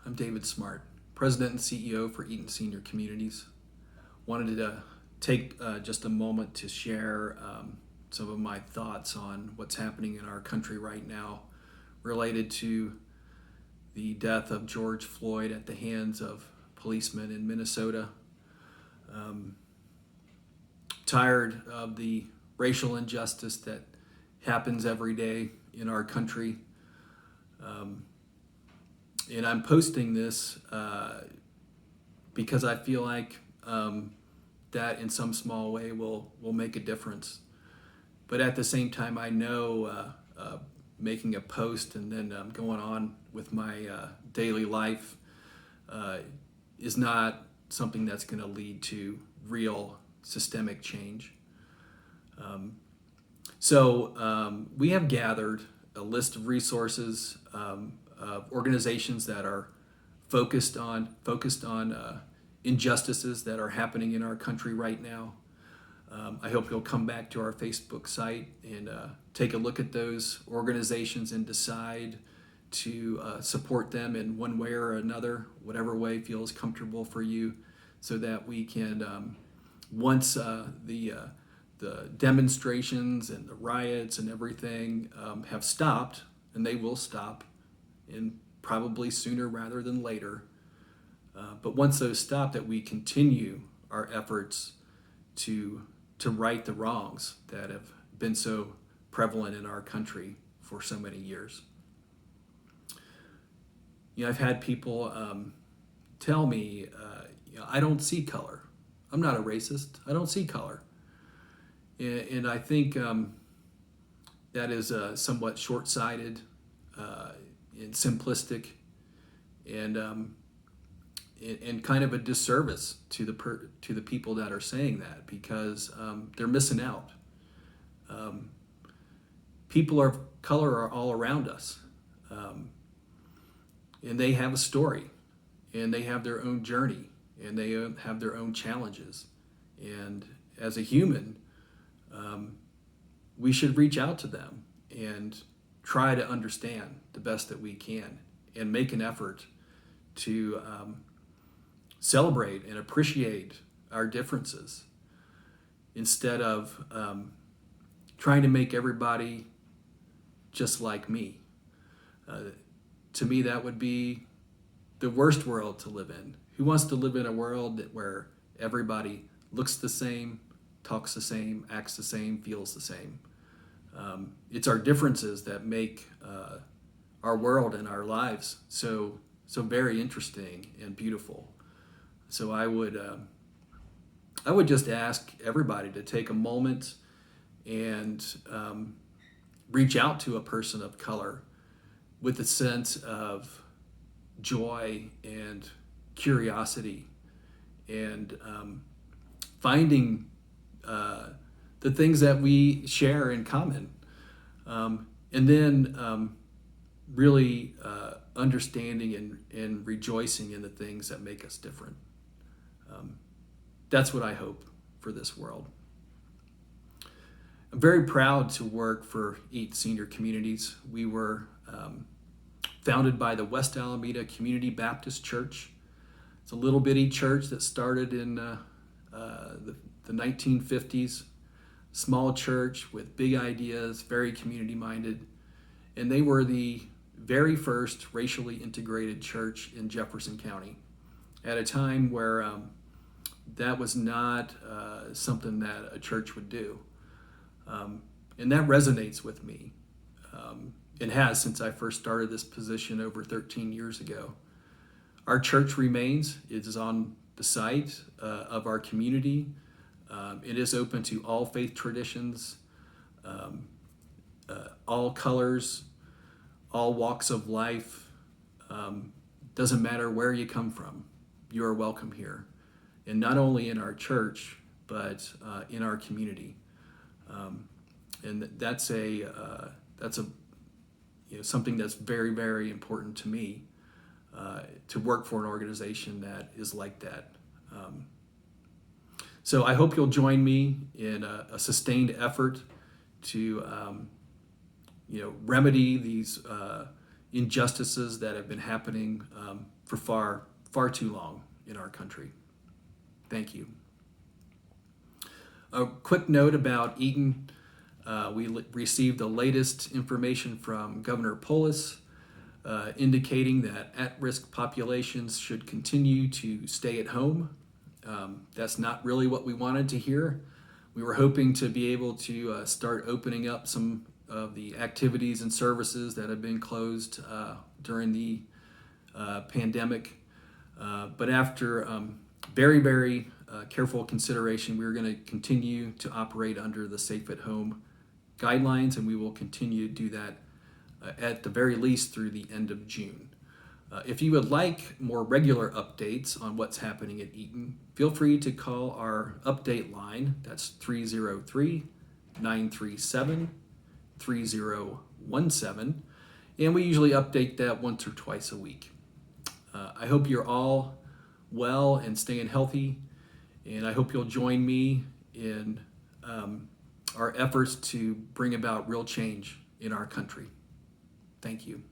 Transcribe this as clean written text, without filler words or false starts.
I'm David Smart, President and CEO for Eaton Senior Communities. Wanted to take just a moment to share some of my thoughts on what's happening in our country right now related to the death of George Floyd at the hands of policemen in Minnesota. Tired of the racial injustice that happens every day in our country. And I'm posting this because I feel like that in some small way will make a difference. But at the same time, I know making a post and then going on with my daily life is not something that's going to lead to real systemic change. So we have gathered a list of resources of organizations that are focused on injustices that are happening in our country right now. I hope you'll come back to our Facebook site and take a look at those organizations and decide to support them in one way or another, whatever way feels comfortable for you, so that we can, once the demonstrations and the riots and everything have stopped, and they will stop, and probably sooner rather than later, but once those stop, that we continue our efforts to right the wrongs that have been so prevalent in our country for so many years. I've had people tell me, I don't see color. I'm not a racist. I don't see color. And I think that is somewhat short-sighted and simplistic, and kind of a disservice to the people that are saying that, because they're missing out. People of color are all around us, and they have a story, and they have their own journey, and they have their own challenges. And as a human, we should reach out to them and try to understand the best that we can, and make an effort to celebrate and appreciate our differences, instead of trying to make everybody just like me. To me, that would be the worst world to live in. Who wants to live in a world where everybody looks the same, talks the same, acts the same, feels the same? It's our differences that make our world and our lives so very interesting and beautiful. So I would just ask everybody to take a moment and reach out to a person of color with a sense of joy and curiosity, and finding the things that we share in common, and then really understanding and rejoicing in the things that make us different. That's what I hope for this world. I'm very proud to work for Eaton Senior Communities. We were founded by the West Alameda Community Baptist Church. It's a little bitty church that started in the 1950s. Small church with big ideas, very community-minded. And they were the very first racially integrated church in Jefferson County, at a time where that was not something that a church would do. And that resonates with me. It has since I first started this position over 13 years ago. Our church remains. It is on the site of our community. It is open to all faith traditions, all colors, all walks of life. Doesn't matter where you come from, you are welcome here. And not only in our church, but in our community. And that's something that's very, very important to me, to work for an organization that is like that. So I hope you'll join me in a sustained effort to remedy these injustices that have been happening for far too long in our country. Thank you. A quick note about Eaton. We received the latest information from Governor Polis indicating that at-risk populations should continue to stay at home. That's not really what we wanted to hear. We were hoping to be able to start opening up some of the activities and services that have been closed during the pandemic. But after very careful consideration, we're going to continue to operate under the Safe at Home guidelines, and we will continue to do that at the very least through the end of June. If you would like more regular updates on what's happening at Eaton, feel free to call our update line. That's 303-937-3017, and we usually update that once or twice a week. I hope you're all well and staying healthy, and I hope you'll join me in our efforts to bring about real change in our country. Thank you.